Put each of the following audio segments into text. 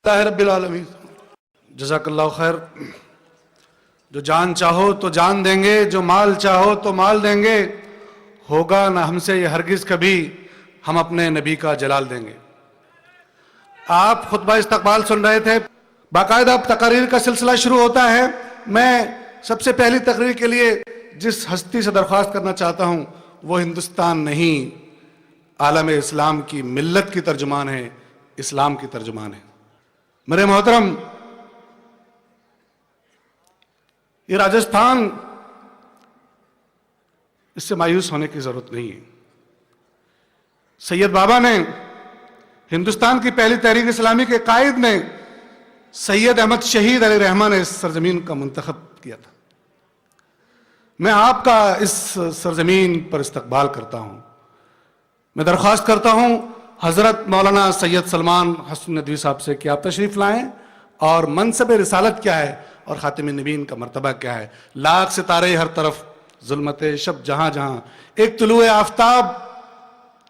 اللہ رب العالمین. جزاک اللہ خیر. جو جان چاہو تو جان دیں گے، جو مال چاہو تو مال دیں گے، ہوگا نہ ہم سے یہ ہرگز کبھی، ہم اپنے نبی کا جلال دیں گے. آپ خطبہ استقبال سن رہے تھے. باقاعدہ تقاریر کا سلسلہ شروع ہوتا ہے. میں سب سے پہلی تقریر کے لیے جس ہستی سے درخواست کرنا چاہتا ہوں وہ ہندوستان نہیں، عالم اسلام کی ملت کی ترجمان ہے، اسلام کی ترجمان ہے. میرے محترم، یہ راجستھان، اس سے مایوس ہونے کی ضرورت نہیں ہے. سید بابا نے، ہندوستان کی پہلی تحریک اسلامی کے قائد نے، سید احمد شہید علیہ الرحمہ نے اس سرزمین کا منتخب کیا تھا. میں آپ کا اس سرزمین پر استقبال کرتا ہوں. میں درخواست کرتا ہوں حضرت مولانا سید سلمان حسن ندوی صاحب سے کہ آپ تشریف لائیں اور منصب رسالت کیا ہے اور خاتم النبیین کا مرتبہ کیا ہے. لاکھ ستارے ہر طرف، ظلمت شب جہاں جہاں، ایک طلوع آفتاب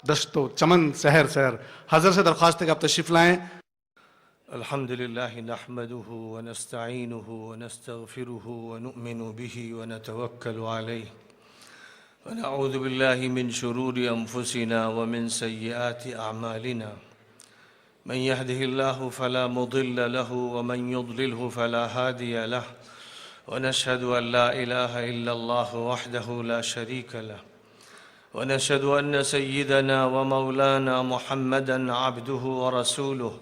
دشت و چمن سحر سحر. حضرت سے درخواست ہے کہ آپ تشریف لائیں. الحمدللہ نحمدہ ونستعینہ ونستغفرہ ونؤمن بہ ونتوکل علیہ ونعوذ باللہ من شرور انفسنا ومن سیئات اعمالنا من يهده الله فلا مضل له ومن يضلله فلا هادي له ونشهد أن لا إله إلا الله وحده لا شريك له ونشهد أن سيدنا ومولانا محمدًا عبده ورسوله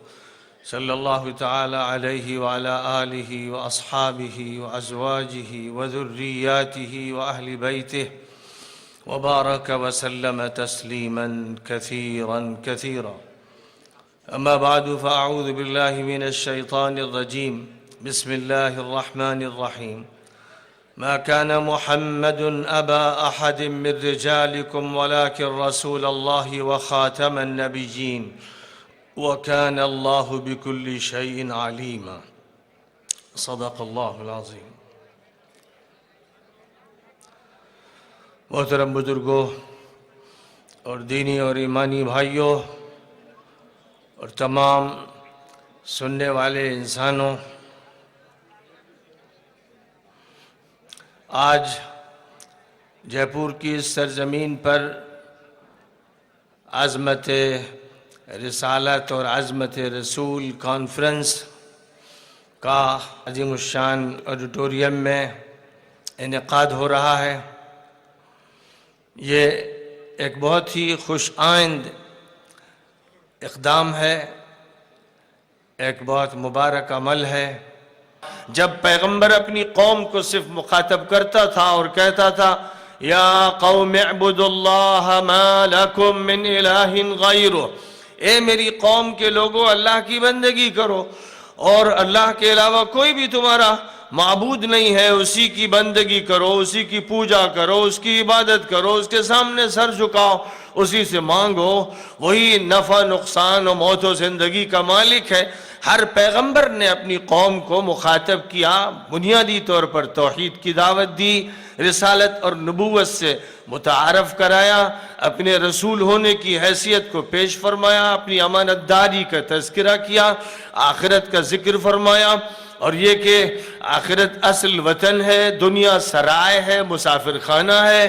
صلى الله تعالى عليه وعلى آله وأصحابه وأزواجه وذرياته وأهل بيته وبارك وسلم تسليماً كثيراً كثيراً. أما بعد فأعوذ بالله من الشيطان الرجيم. بسم الله الرحمن الرحيم. ما كان محمد أبا أحد من رجالكم ولكن رسول الله وخاتم النبيين وكان الله بكل شيء عليما. صدق الله العظيم. محترم بزرگوں اور دینی اور ایمانی بھائیوں اور تمام سننے والے انسانوں، آج جے پور کی اس سرزمین پر عظمت رسالت اور عظمت رسول کانفرنس کا عظیم الشان آڈیٹوریم میں انعقاد ہو رہا ہے. یہ ایک بہت ہی خوش آئند اقدام ہے، ایک بہت مبارک عمل ہے. جب پیغمبر اپنی قوم کو صرف مخاطب کرتا تھا اور کہتا تھا یا قوم اعبدوا اللہ ما لکم من الہ غیرہ، اے میری قوم کے لوگوں اللہ کی بندگی کرو اور اللہ کے علاوہ کوئی بھی تمہارا معبود نہیں ہے، اسی کی بندگی کرو، اسی کی پوجا کرو، اس کی عبادت کرو، اس کے سامنے سر جھکاؤ، اسی سے مانگو، وہی نفع نقصان و موت و زندگی کا مالک ہے. ہر پیغمبر نے اپنی قوم کو مخاطب کیا، بنیادی طور پر توحید کی دعوت دی، رسالت اور نبوت سے متعارف کرایا، اپنے رسول ہونے کی حیثیت کو پیش فرمایا، اپنی امانت داری کا تذکرہ کیا، آخرت کا ذکر فرمایا، اور یہ کہ آخرت اصل وطن ہے، دنیا سرائے ہے، مسافر خانہ ہے،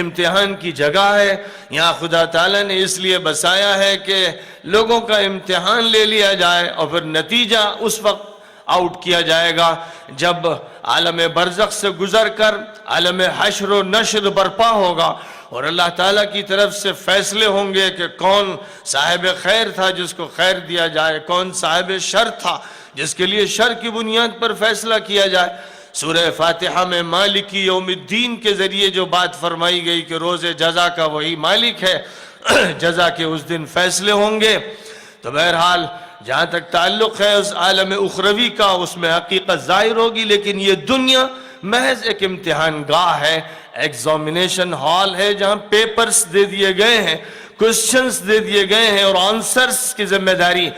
امتحان کی جگہ ہے. یہاں خدا تعالیٰ نے اس لیے بسایا ہے کہ لوگوں کا امتحان لے لیا جائے اور پھر نتیجہ اس وقت آؤٹ کیا جائے گا جب عالم برزخ سے گزر کر عالم حشر و نشر برپا ہوگا اور اللہ تعالیٰ کی طرف سے فیصلے ہوں گے کہ کون صاحب خیر تھا جس کو خیر دیا جائے، کون صاحب شر تھا جس کے لیے شر کی بنیاد پر فیصلہ کیا جائے. سورہ فاتحہ میں مالکی یوم الدین کے ذریعے جو بات فرمائی گئی کہ روز جزا کا وہی مالک ہے، جزا کے اس دن فیصلے ہوں گے. تو بہرحال جہاں تک تعلق ہے اس عالم اخروی کا، اس میں حقیقت ظاہر ہوگی، لیکن یہ دنیا محض ایک امتحان گاہ ہے، ایگزامینیشن ہال ہے جہاں پیپرز دے دیے گئے ہیں، کوسچنز دے دیے گئے ہیں اور آنسرز کی ذمہ داری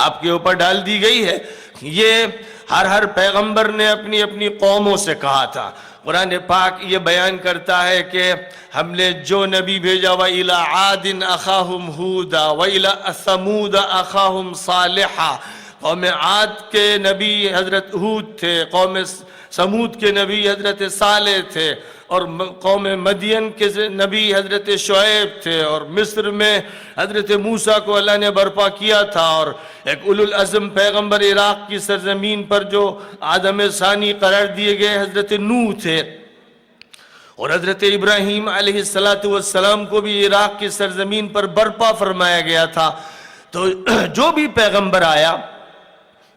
آپ کے اوپر ڈال دی گئی ہے. یہ ہر پیغمبر نے اپنی اپنی قوموں سے کہا تھا. قرآن پاک یہ بیان کرتا ہے کہ ہم نے جو نبی بھیجا وَإِلَىٰ عَادٍ أَخَاهُمْ هُودًا وَإِلَىٰ ثَمُودَ أَخَاهُمْ صَالِحًا قوم عاد کے نبی حضرت ہود تھے، قوم سمود کے نبی حضرت صالح تھے، اور قوم مدین کے نبی حضرت شعیب تھے، اور مصر میں حضرت موسیٰ کو اللہ نے برپا کیا تھا، اور ایک اولو العزم پیغمبر عراق کی سرزمین پر جو آدم ثانی قرار دیے گئے حضرت نوح تھے، اور حضرت ابراہیم علیہ السلام کو بھی عراق کی سرزمین پر برپا فرمایا گیا تھا۔ تو جو بھی پیغمبر آیا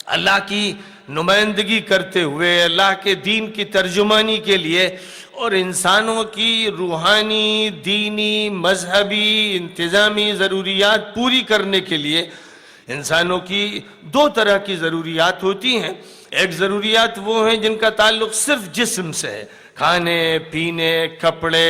اللہ کی نمائندگی کرتے ہوئے، اللہ کے دین کی ترجمانی کے لیے، اور انسانوں کی روحانی، دینی، مذہبی، انتظامی ضروریات پوری کرنے کے لیے، انسانوں کی دو طرح کی ضروریات ہوتی ہیں۔ ایک ضروریات وہ ہیں جن کا تعلق صرف جسم سے ہے، کھانے پینے، کپڑے،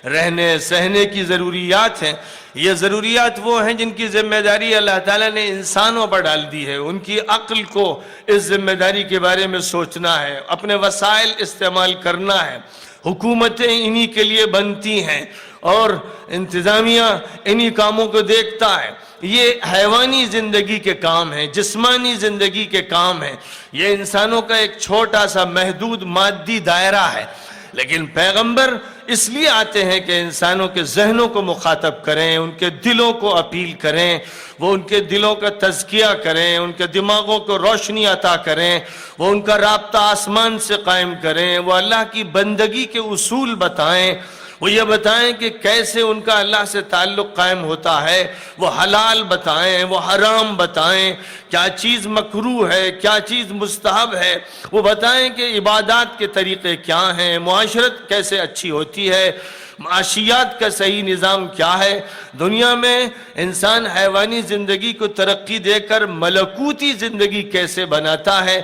رہنے سہنے کی ضروریات ہیں۔ یہ ضروریات وہ ہیں جن کی ذمہ داری اللہ تعالیٰ نے انسانوں پر ڈال دی ہے، ان کی عقل کو اس ذمہ داری کے بارے میں سوچنا ہے، اپنے وسائل استعمال کرنا ہے، حکومتیں انہی کے لیے بنتی ہیں اور انتظامیہ انہی کاموں کو دیکھتا ہے۔ یہ حیوانی زندگی کے کام ہیں، جسمانی زندگی کے کام ہیں، یہ انسانوں کا ایک چھوٹا سا محدود مادی دائرہ ہے۔ لیکن پیغمبر اس لیے آتے ہیں کہ انسانوں کے ذہنوں کو مخاطب کریں، ان کے دلوں کو اپیل کریں، وہ ان کے دلوں کا تزکیہ کریں، ان کے دماغوں کو روشنی عطا کریں، وہ ان کا رابطہ آسمان سے قائم کریں، وہ اللہ کی بندگی کے اصول بتائیں، وہ یہ بتائیں کہ کیسے ان کا اللہ سے تعلق قائم ہوتا ہے، وہ حلال بتائیں، وہ حرام بتائیں، کیا چیز مکروہ ہے، کیا چیز مستحب ہے، وہ بتائیں کہ عبادات کے طریقے کیا ہیں، معاشرت کیسے اچھی ہوتی ہے، معاشیات کا صحیح نظام کیا ہے۔ دنیا میں انسان حیوانی زندگی کو ترقی دے کر ملکوتی زندگی کیسے بناتا ہے،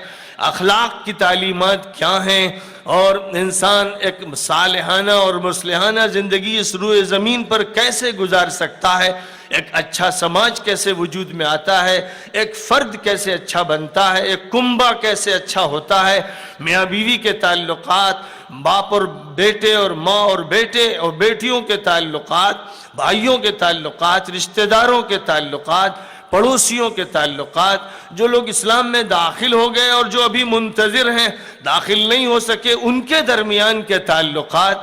اخلاق کی تعلیمات کیا ہیں، اور انسان ایک صالحانہ اور مصلحانہ زندگی اس روئے زمین پر کیسے گزار سکتا ہے، ایک اچھا سماج کیسے وجود میں آتا ہے، ایک فرد کیسے اچھا بنتا ہے، ایک کنبہ کیسے اچھا ہوتا ہے، میاں بیوی کے تعلقات، باپ اور بیٹے اور ماں اور بیٹے اور بیٹیوں کے تعلقات، بھائیوں کے تعلقات، رشتہ داروں کے تعلقات، پڑوسیوں کے تعلقات، جو لوگ اسلام میں داخل ہو گئے اور جو ابھی منتظر ہیں داخل نہیں ہو سکے، ان کے درمیان کے تعلقات،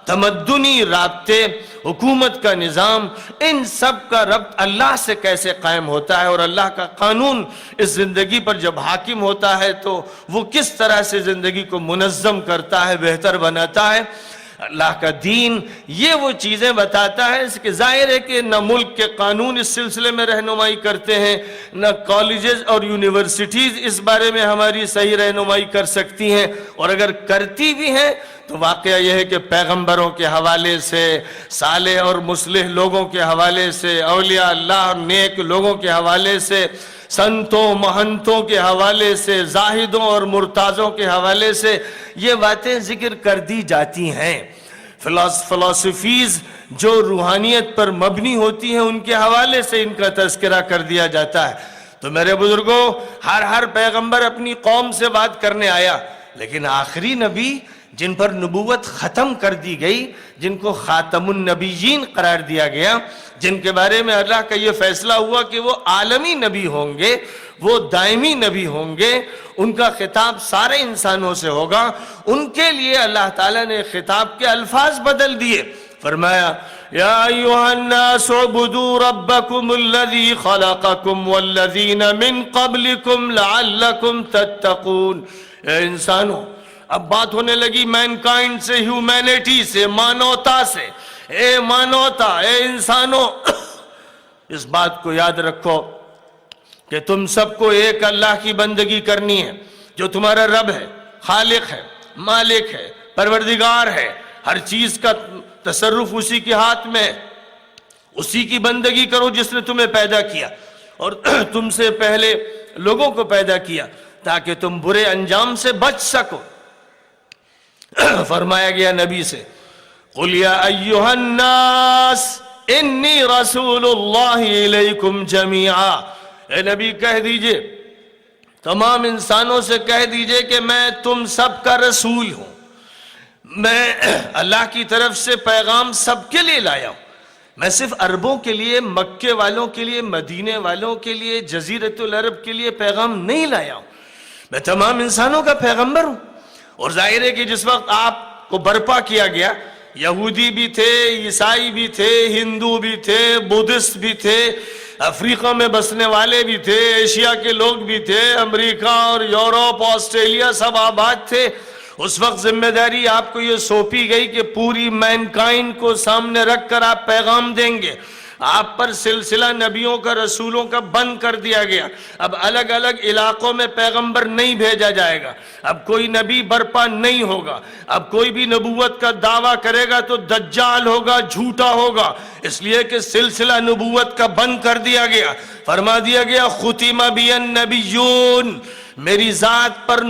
تمدنی رابطے، حکومت کا نظام، ان سب کا ربط اللہ سے کیسے قائم ہوتا ہے، اور اللہ کا قانون اس زندگی پر جب حاکم ہوتا ہے تو وہ کس طرح سے زندگی کو منظم کرتا ہے، بہتر بناتا ہے۔ اللہ کا دین یہ وہ چیزیں بتاتا ہے اس کے ظاہر ہے کہ نہ ملک کے قانون اس سلسلے میں رہنمائی کرتے ہیں، نہ کالجز اور یونیورسٹیز اس بارے میں ہماری صحیح رہنمائی کر سکتی ہیں، اور اگر کرتی بھی ہیں تو واقعہ یہ ہے کہ پیغمبروں کے حوالے سے، صالح اور مصلح لوگوں کے حوالے سے، اولیاء اللہ اور نیک لوگوں کے حوالے سے، سنتوں مہنتوں کے حوالے سے، زاہدوں اور مرتازوں کے حوالے سے یہ باتیں ذکر کر دی جاتی ہیں۔ فلسفیز جو روحانیت پر مبنی ہوتی ہیں ان کے حوالے سے ان کا تذکرہ کر دیا جاتا ہے۔ تو میرے بزرگوں، ہر پیغمبر اپنی قوم سے بات کرنے آیا، لیکن آخری نبی جن پر نبوت ختم کر دی گئی، جن کو خاتم النبیین قرار دیا گیا، جن کے بارے میں اللہ کا یہ فیصلہ ہوا کہ وہ عالمی نبی ہوں گے، وہ دائمی نبی ہوں گے، ان کا خطاب سارے انسانوں سے ہوگا، ان کے لیے اللہ تعالیٰ نے خطاب کے الفاظ بدل دیے۔ فرمایا یا ایھا الناس اعبدوا ربکم الذی خلقکم والذین من قبلکم لعلکم تتقون۔ اے انسانوں، اب بات ہونے لگی مینکائنڈ سے، ہیومینٹی سے، مانوتا سے۔ اے مانوتا، اے انسانوں، اس بات کو یاد رکھو کہ تم سب کو ایک اللہ کی بندگی کرنی ہے جو تمہارا رب ہے، خالق ہے، مالک ہے، پروردگار ہے، ہر چیز کا تصرف اسی کے ہاتھ میں ہے۔ اسی کی بندگی کرو جس نے تمہیں پیدا کیا اور تم سے پہلے لوگوں کو پیدا کیا تاکہ تم برے انجام سے بچ سکو۔ فرمایا گیا نبی سے، قُلْ يَا أَيُّهَا النَّاسِ إِنِّي رَسُولُ اللَّهِ إِلَيْكُمْ جَمِيعًا۔ اے نبی کہہ دیجئے، تمام انسانوں سے کہہ دیجئے کہ میں تم سب کا رسول ہوں، میں اللہ کی طرف سے پیغام سب کے لیے لایا ہوں۔ میں صرف عربوں کے لیے، مکے والوں کے لیے، مدینے والوں کے لیے، جزیرۃ العرب کے لیے پیغام نہیں لایا ہوں، میں تمام انسانوں کا پیغمبر ہوں۔ اور ظاہر ہے کہ جس وقت آپ کو برپا کیا گیا، یہودی بھی تھے، عیسائی بھی تھے، ہندو بھی تھے، بدھسٹ بھی تھے، افریقہ میں بسنے والے بھی تھے، ایشیا کے لوگ بھی تھے، امریکہ اور یورپ، آسٹریلیا سب آباد تھے۔ اس وقت ذمہ داری آپ کو یہ سونپی گئی کہ پوری مینکائنڈ کو سامنے رکھ کر آپ پیغام دیں گے۔ آپ پر سلسلہ نبیوں کا، رسولوں کا بند کر دیا گیا۔ اب الگ الگ علاقوں میں پیغمبر نہیں بھیجا جائے گا، اب کوئی نبی برپا نہیں ہوگا، اب کوئی بھی نبوت کا دعویٰ کرے گا تو دجال ہوگا، جھوٹا ہوگا، اس لیے کہ سلسلہ نبوت کا بند کر دیا گیا۔ فرما دیا گیا ختم بی النبیون، میری ذات پر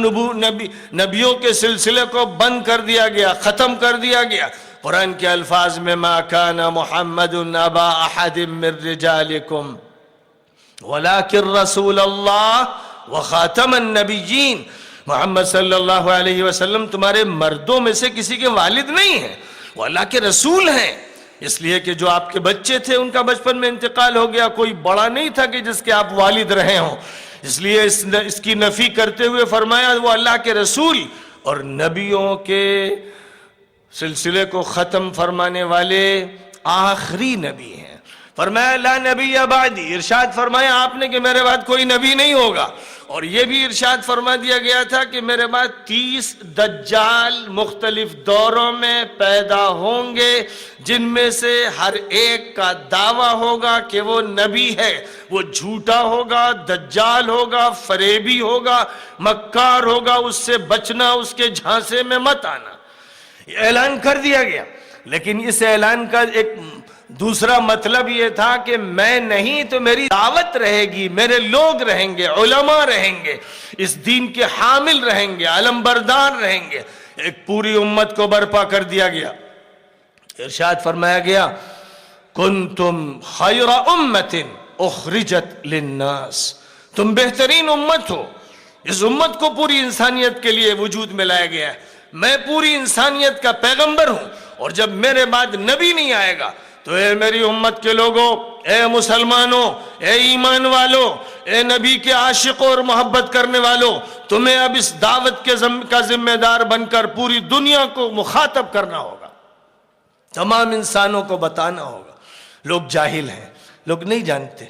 نبیوں کے سلسلے کو بند کر دیا گیا، ختم کر دیا گیا۔ قرآن کے الفاظ میں ما کان محمد ابا احد من رجالکم ولکن رسول اللہ وخاتم النبیین، محمد صلی اللہ علیہ وسلم تمہارے مردوں میں سے کسی کے والد نہیں ہیں، وہ اللہ کے رسول ہیں۔ اس لیے کہ جو آپ کے بچے تھے ان کا بچپن میں انتقال ہو گیا، کوئی بڑا نہیں تھا کہ جس کے آپ والد رہے ہوں، اس لیے اس کی نفی کرتے ہوئے فرمایا وہ اللہ کے رسول اور نبیوں کے سلسلے کو ختم فرمانے والے آخری نبی ہیں۔ فرمایا لا نبی بعدی، ارشاد فرمایا آپ نے کہ میرے بعد کوئی نبی نہیں ہوگا، اور یہ بھی ارشاد فرما دیا گیا تھا کہ میرے بعد 30 دجال مختلف دوروں میں پیدا ہوں گے، جن میں سے ہر ایک کا دعویٰ ہوگا کہ وہ نبی ہے، وہ جھوٹا ہوگا، دجال ہوگا، فریبی ہوگا، مکار ہوگا، اس سے بچنا، اس کے جھانسے میں مت آنا۔ یہ اعلان کر دیا گیا، لیکن اس اعلان کا ایک دوسرا مطلب یہ تھا کہ میں نہیں تو میری دعوت رہے گی، میرے لوگ رہیں گے، علماء رہیں گے، اس دین کے حامل رہیں گے، علمبردار رہیں گے۔ ایک پوری امت کو برپا کر دیا گیا۔ ارشاد فرمایا گیا کنتم خیر امت اخرجت للناس، تم بہترین امت ہو، اس امت کو پوری انسانیت کے لیے وجود میں لایا گیا ہے۔ میں پوری انسانیت کا پیغمبر ہوں، اور جب میرے بعد نبی نہیں آئے گا تو اے میری امت کے لوگوں، اے مسلمانوں، اے ایمان والوں، اے نبی کے عاشقوں اور محبت کرنے والوں، تمہیں اب اس دعوت کا ذمہ دار بن کر پوری دنیا کو مخاطب کرنا ہوگا، تمام انسانوں کو بتانا ہوگا۔ لوگ جاہل ہیں، لوگ نہیں جانتے۔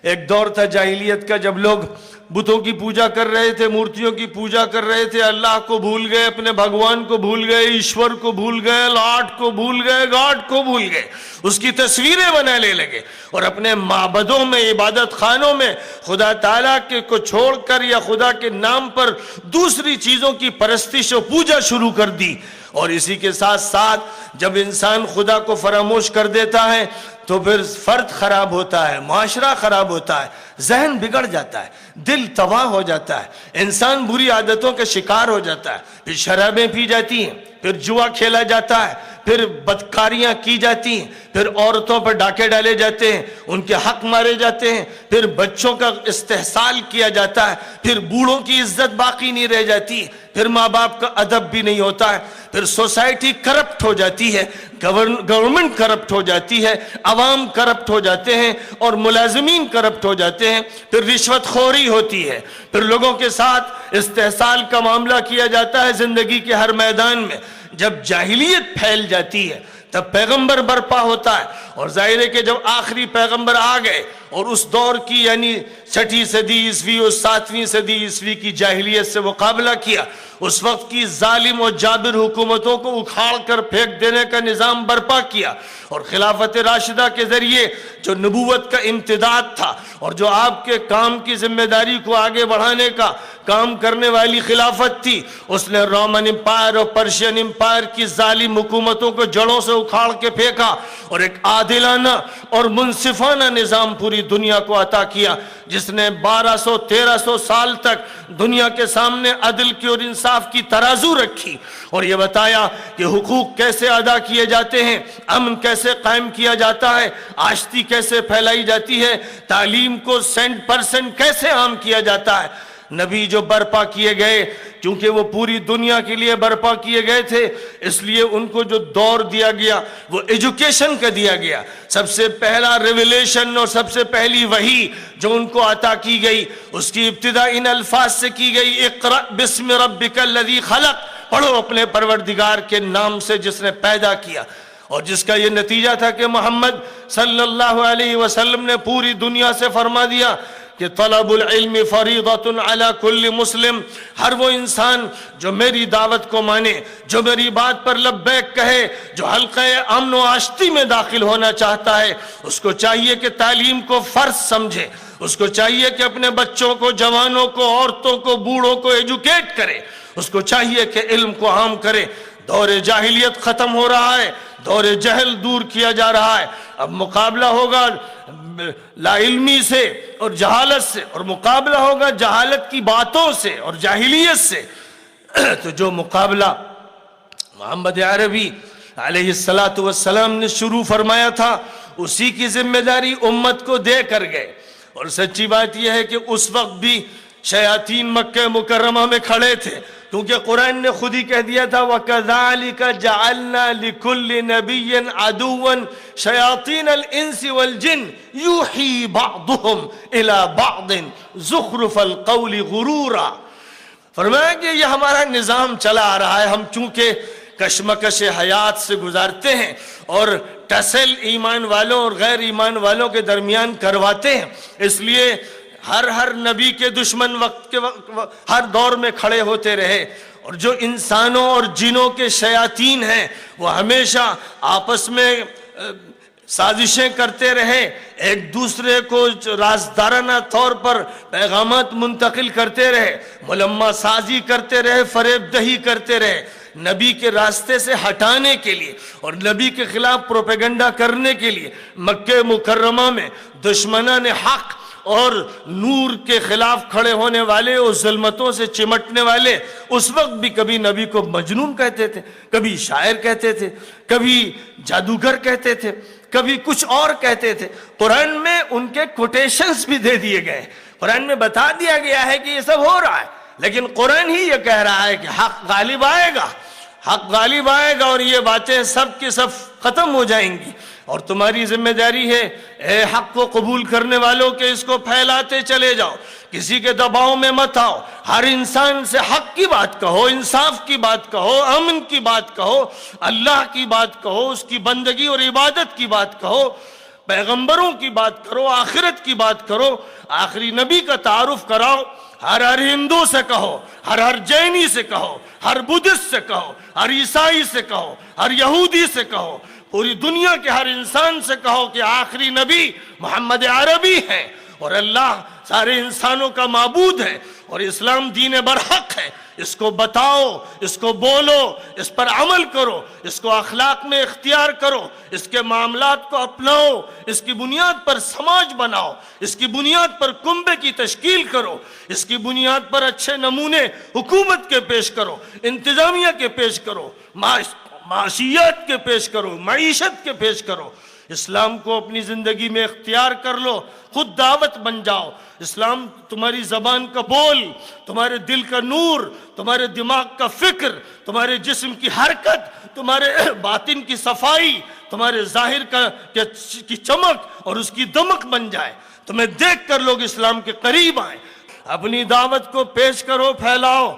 ایک دور تھا جاہلیت کا جب لوگ بتوں کی پوجا کر رہے تھے، مورتیوں کی پوجا کر رہے تھے، اللہ کو بھول گئے، اپنے بھگوان کو بھول گئے، ایشور کو بھول گئے، لاٹ کو بھول گئے، گاڈ کو بھول گئے، اس کی تصویریں بنانے لگے، اور اپنے معبدوں میں، عبادت خانوں میں خدا تعالیٰ کو چھوڑ کر یا خدا کے نام پر دوسری چیزوں کی پرستش و پوجا شروع کر دی۔ اور اسی کے ساتھ ساتھ جب انسان خدا کو فراموش کر دیتا ہے تو پھر فرد خراب ہوتا ہے، معاشرہ خراب ہوتا ہے، ذہن بگڑ جاتا ہے، دل تباہ ہو جاتا ہے، انسان بری عادتوں کا شکار ہو جاتا ہے، پھر شرابیں پی جاتی ہیں، پھر جوا کھیلا جاتا ہے، پھر بدکاریاں کی جاتی ہیں، پھر عورتوں پر ڈاکے ڈالے جاتے ہیں، ان کے حق مارے جاتے ہیں، پھر بچوں کا استحصال کیا جاتا ہے، پھر بوڑھوں کی عزت باقی نہیں رہ جاتی، پھر ماں باپ کا ادب بھی نہیں ہوتا ہے، پھر سوسائٹی کرپٹ ہو جاتی ہے، گورنمنٹ کرپٹ ہو جاتی ہے، عوام کرپٹ ہو جاتے ہیں، اور ملازمین کرپٹ ہو جاتے ہیں، پھر رشوت خوری ہوتی ہے، پھر لوگوں کے ساتھ استحصال کا معاملہ کیا جاتا ہے زندگی کے ہر میدان میں۔ جب جاہلیت پھیل جاتی ہے تب پیغمبر برپا ہوتا ہے، اور ظاہر ہے کہ جب آخری پیغمبر آ گئے اور اس دور کی یعنی 6 صدی عیسوی اور 7ویں صدی عیسوی کی جاہلیت سے مقابلہ کیا، اس وقت کی ظالم و جابر حکومتوں کو اکھاڑ کر پھینک دینے کا نظام برپا کیا، اور خلافت راشدہ کے ذریعے جو نبوت کا امتداد تھا اور جو آپ کے کام کی ذمہ داری کو آگے بڑھانے کا کام کرنے والی خلافت تھی، اس نے رومن امپائر اور پرشین امپائر کی ظالم حکومتوں کو جڑوں سے اکھاڑ کے پھینکا، اور ایک عادلانہ اور منصفانہ نظام پوری دنیا کو عطا کیا، جس نے 1200-1300 سال تک دنیا کے سامنے عدل کی اور انصاف کی ترازو رکھی، اور یہ بتایا کہ حقوق کیسے ادا کیے جاتے ہیں، امن کیسے قائم کیا جاتا ہے، آشتی کیسے پھیلائی جاتی ہے، تعلیم کو 100% کیسے عام کیا جاتا ہے۔ نبی جو برپا کیے گئے، کیونکہ وہ پوری دنیا کے لیے برپا کیے گئے تھے، اس لیے ان کو جو دور دیا گیا وہ ایجوکیشن کا دیا گیا۔ سب سے پہلا ریویلیشن اور سب سے پہلی وحی جو ان کو عطا کی گئی، اس کی ابتدا ان الفاظ سے کی گئی، اقرأ بسم ربک الذی خلق، پڑھو اپنے پروردگار کے نام سے جس نے پیدا کیا۔ اور جس کا یہ نتیجہ تھا کہ محمد صلی اللہ علیہ وسلم نے پوری دنیا سے فرما دیا کہ طلب العلم فریضۃ علی کل مسلم، ہر وہ انسان جو میری دعوت کو مانے، جو میری بات پر لبیک کہے، جو حلقہ امن و آشتی میں داخل ہونا چاہتا ہے، اس کو چاہیے کہ تعلیم کو فرض سمجھے، اس کو چاہیے کہ اپنے بچوں کو، جوانوں کو، عورتوں کو، بوڑھوں کو ایجوکیٹ کرے، اس کو چاہیے کہ علم کو عام کرے۔ دور جاہلیت ختم ہو رہا ہے، دور جہل دور کیا جا رہا ہے، اب مقابلہ ہوگا لا علمی سے اور جہالت سے، اور مقابلہ ہوگا جہالت کی باتوں سے اور جاہلیت سے۔ تو جو مقابلہ محمد عربی علیہ السلام نے شروع فرمایا تھا، اسی کی ذمہ داری امت کو دے کر گئے۔ اور سچی بات یہ ہے کہ اس وقت بھی شیاطین مکہ مکرمہ میں کھڑے تھے، کیونکہ قرآن نے خود ہی کہہ دیا تھا وَكَذَلِكَ جَعَلْنَا لِكُلِّ نَبِيٍّ عَدُوًّا شَيَاطِينَ الْإِنسِ وَالْجِنِّ يُوحِي بَعْضُهُمْ إِلَى بَعْضٍ زُخْرُفَ الْقَوْلِ غُرُورًا۔ فرمایا کہ یہ ہمارا نظام چلا آ رہا ہے، ہم چونکہ کشمکش حیات سے گزارتے ہیں اور ٹسل ایمان والوں اور غیر ایمان والوں کے درمیان کرواتے ہیں، اس لیے ہر نبی کے دشمن وقت کے ہر دور میں کھڑے ہوتے رہے، اور جو انسانوں اور جنوں کے شیاطین ہیں وہ ہمیشہ آپس میں سازشیں کرتے رہے، ایک دوسرے کو رازدارانہ طور پر پیغامات منتقل کرتے رہے، ملمہ سازی کرتے رہے، فریب دہی کرتے رہے، نبی کے راستے سے ہٹانے کے لیے اور نبی کے خلاف پروپیگنڈا کرنے کے لیے۔ مکہ مکرمہ میں دشمنان حق اور نور کے خلاف کھڑے ہونے والے اور ظلمتوں سے چمٹنے والے اس وقت بھی کبھی نبی کو مجنون کہتے تھے، کبھی شاعر کہتے تھے، کبھی جادوگر کہتے تھے، کبھی کچھ اور کہتے تھے۔ قرآن میں ان کے کوٹیشنز بھی دے دیے گئے، قرآن میں بتا دیا گیا ہے کہ یہ سب ہو رہا ہے، لیکن قرآن ہی یہ کہہ رہا ہے کہ حق غالب آئے گا، حق غالب آئے گا، اور یہ باتیں سب کی سب ختم ہو جائیں گی۔ اور تمہاری ذمہ داری ہے اے حق کو قبول کرنے والوں کہ اس کو پھیلاتے چلے جاؤ، کسی کے دباؤ میں مت آؤ، ہر انسان سے حق کی بات کہو، انصاف کی بات کہو، امن کی بات کہو، اللہ کی بات کہو، اس کی بندگی اور عبادت کی بات کہو، پیغمبروں کی بات کرو، آخرت کی بات کرو، آخری نبی کا تعارف کراؤ۔ ہر ہندو سے کہو، ہر جینی سے کہو، ہر بدھسٹ سے کہو، ہر عیسائی سے کہو، ہر یہودی سے کہو، پوری دنیا کے ہر انسان سے کہو کہ آخری نبی محمد عربی ہے، اور اللہ سارے انسانوں کا معبود ہے، اور اسلام دین برحق ہے۔ اس کو بتاؤ، اس کو بولو، اس پر عمل کرو، اس کو اخلاق میں اختیار کرو، اس کے معاملات کو اپناؤ، اس کی بنیاد پر سماج بناؤ، اس کی بنیاد پر کنبے کی تشکیل کرو، اس کی بنیاد پر اچھے نمونے حکومت کے پیش کرو، انتظامیہ کے پیش کرو، معاشیات کے پیش کرو، معیشت کے پیش کرو۔ اسلام کو اپنی زندگی میں اختیار کر لو، خود دعوت بن جاؤ۔ اسلام تمہاری زبان کا بول، تمہارے دل کا نور، تمہارے دماغ کا فکر، تمہارے جسم کی حرکت، تمہارے باطن کی صفائی، تمہارے ظاہر کی چمک اور اس کی دمک بن جائے، تمہیں دیکھ کر لوگ اسلام کے قریب آئیں۔ اپنی دعوت کو پیش کرو، پھیلاؤ،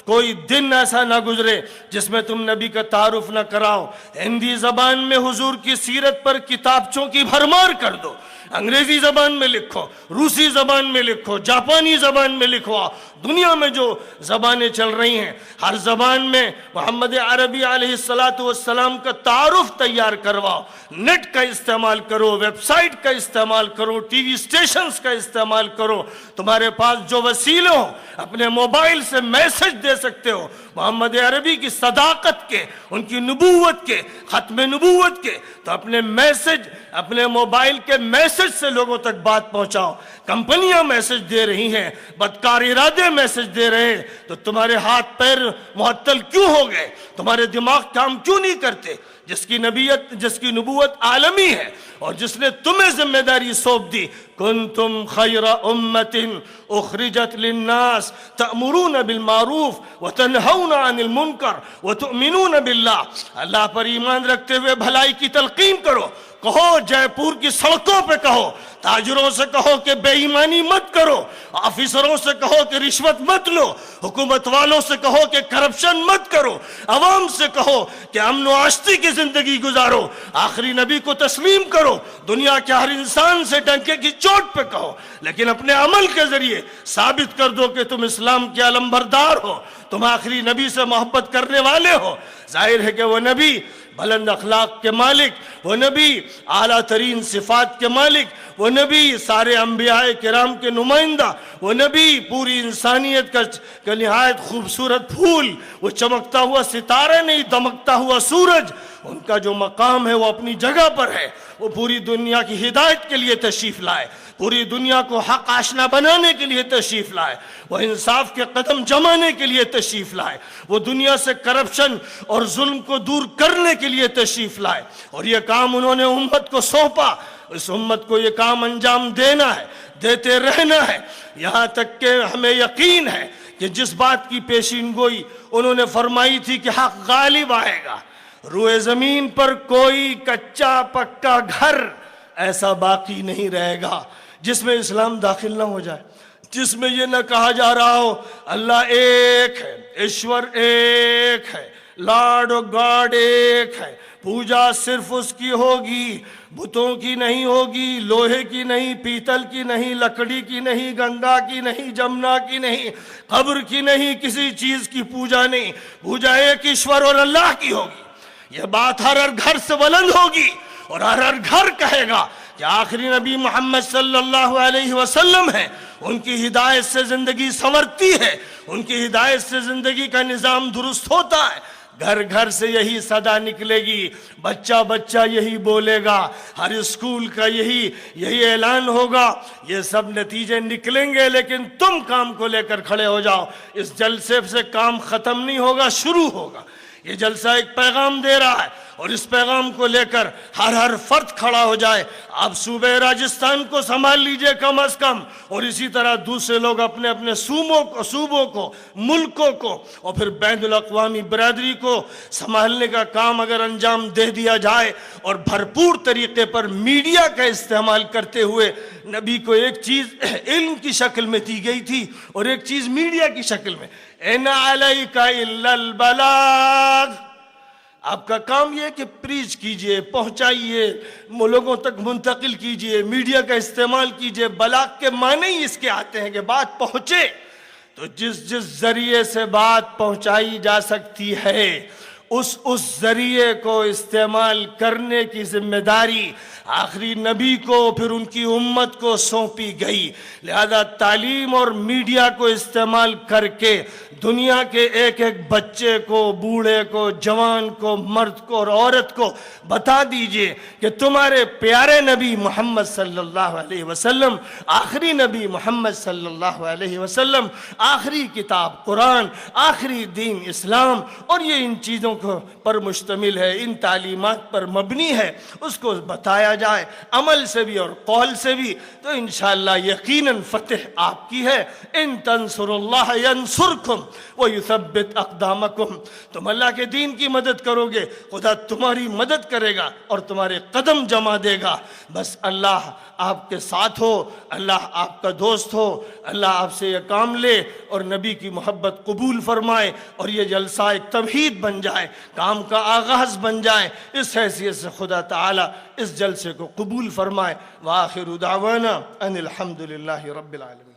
کوئی دن ایسا نہ گزرے جس میں تم نبی کا تعارف نہ کراؤ۔ ہندی زبان میں حضور کی سیرت پر کتابچوں کی بھرمار کر دو، انگریزی زبان میں لکھو، روسی زبان میں لکھو، جاپانی زبان میں لکھو، دنیا میں جو زبانیں چل رہی ہیں ہر زبان میں محمد عربی علیہ السلام کا تعارف تیار کرواؤ۔ نیٹ کا استعمال کرو، ویب سائٹ کا استعمال کرو، ٹی وی اسٹیشنز کا استعمال کرو، تمہارے پاس جو وسیلے ہو اپنے موبائل سے میسج دے سکتے ہو محمد عربی کی صداقت کے، ان کی نبوت کے، ختم نبوت کے، تو اپنے میسج، اپنے موبائل کے میسج سے لوگوں تک بات پہنچاؤ۔ کمپنیاں میسج دے رہی ہیں، بدکار ارادے میسج دے رہے ہیں، تو تمہارے ہاتھ پیر معطل کیوں ہو گئے؟ تمہارے دماغ کام کیوں نہیں کرتے؟ جس کی نبوت عالمی ہے اور جس نے تمہیں ذمہ داری سونپ دی. کنتم خیر امت اخرجت للناس تأمرون بالمعروف وتنہون عن المنکر وتؤمنون باللہ. اللہ پر ایمان رکھتے ہوئے بھلائی کی تلقین کرو. کہو جے پور کی سڑکوں پہ کہو, تاجروں سے کہو کہ بے ایمانی مت کرو, آفیسروں سے کہو کہ رشوت مت لو, حکومت والوں سے کہو کہ کرپشن مت کرو, عوام سے کہو کہ امن و آشتی کی زندگی گزارو, آخری نبی کو تسلیم کرو, دنیا کے ہر انسان سے ڈنکے کی چوٹ پہ کہو, لیکن اپنے عمل کے ذریعے ثابت کر دو کہ تم اسلام کے علمبردار ہو, تم آخری نبی سے محبت کرنے والے ہو. ظاہر ہے کہ وہ نبی بلند اخلاق کے مالک, وہ نبی اعلیٰ ترین صفات کے مالک, وہ نبی سارے انبیاء کرام کے نمائندہ, وہ نبی پوری انسانیت کا نہایت خوبصورت پھول, وہ چمکتا ہوا ستارہ نہیں دمکتا ہوا سورج. ان کا جو مقام ہے وہ اپنی جگہ پر ہے. وہ پوری دنیا کی ہدایت کے لیے تشریف لائے, پوری دنیا کو حق آشنا بنانے کے لیے تشریف لائے, وہ انصاف کے قدم جمانے کے لیے تشریف لائے, وہ دنیا سے کرپشن اور ظلم کو دور کرنے کے لیے تشریف لائے. اور یہ کام انہوں نے امت کو سونپا. اس امت کو یہ کام انجام دینا ہے, دیتے رہنا ہے, یہاں تک کہ ہمیں یقین ہے کہ جس بات کی پیشین گوئی انہوں نے فرمائی تھی کہ حق غالب آئے گا, روئے زمین پر کوئی کچا پکا گھر ایسا باقی نہیں رہے گا جس میں اسلام داخل نہ ہو جائے, جس میں یہ نہ کہا جا رہا ہو اللہ ایک ہے, ایشور ایک ہے, لارڈ آف گاڈ ایک ہے, پوجا صرف اس کی ہوگی, بتوں کی نہیں ہوگی, لوہے کی نہیں, پیتل کی نہیں, لکڑی کی نہیں, گنگا کی نہیں, جمنا کی نہیں, قبر کی نہیں, کسی چیز کی پوجا نہیں, پوجا ایک ایشور اور اللہ کی ہوگی. یہ بات ہر گھر سے بلند ہوگی اور ہر گھر کہے گا کہ آخری نبی محمد صلی اللہ علیہ وسلم ہے, ان کی ہدایت سے زندگی سنورتی ہے, ان کی ہدایت سے زندگی کا نظام درست ہوتا ہے. گھر گھر سے یہی صدا نکلے گی, بچہ بچہ یہی بولے گا, ہر اسکول کا یہی اعلان ہوگا. یہ سب نتیجے نکلیں گے, لیکن تم کام کو لے کر کھڑے ہو جاؤ. اس جلسے سے کام ختم نہیں ہوگا, شروع ہوگا. یہ جلسہ ایک پیغام دے رہا ہے اور اس پیغام کو لے کر ہر فرد کھڑا ہو جائے. آپ صوبہ راجستھان کو سنبھال لیجئے کم از کم, اور اسی طرح دوسرے لوگ اپنے اپنے صوبوں کو, ملکوں کو, اور پھر بین الاقوامی برادری کو سنبھالنے کا کام اگر انجام دے دیا جائے اور بھرپور طریقے پر میڈیا کا استعمال کرتے ہوئے. نبی کو ایک چیز علم کی شکل میں دی گئی تھی اور ایک چیز میڈیا کی شکل میں. اِنَّ عَلَيْكَ إِلَّا الْبَلَاغَ, آپ کا کام یہ ہے کہ پریچ کیجئے, پہنچائیے, لوگوں تک منتقل کیجئے, میڈیا کا استعمال کیجئے. بلاغ کے معنی ہی اس کے آتے ہیں کہ بات پہنچے. تو جس ذریعے سے بات پہنچائی جا سکتی ہے اس ذریعے کو استعمال کرنے کی ذمہ داری آخری نبی کو پھر ان کی امت کو سونپی گئی. لہذا تعلیم اور میڈیا کو استعمال کر کے دنیا کے ایک ایک بچے کو, بوڑھے کو, جوان کو, مرد کو اور عورت کو بتا دیجئے کہ تمہارے پیارے نبی محمد صلی اللہ علیہ وسلم, آخری نبی محمد صلی اللہ علیہ وسلم, آخری کتاب قرآن, آخری دین اسلام, اور یہ ان چیزوں پر مشتمل ہے, ان تعلیمات پر مبنی ہے. اس کو بتایا جائے عمل سے بھی اور قول سے بھی, تو انشاءاللہ یقیناً فتح آپ کی ہے. ان تنصروا اللہ ینصرکم ویثبت اقدامکم, تم اللہ کے دین کی مدد کرو گے, خدا تمہاری مدد کرے گا اور تمہارے قدم جما دے گا. بس اللہ آپ کے ساتھ ہو, اللہ آپ کا دوست ہو, اللہ آپ سے یہ کام لے اور نبی کی محبت قبول فرمائے, اور یہ جلسہ ایک تمہید بن جائے, کام کا آغاز بن جائے. اس حیثیت سے خدا تعالی اس جلسے کو قبول فرمائے. وآخر دعوانا ان الحمدللہ رب العالمین.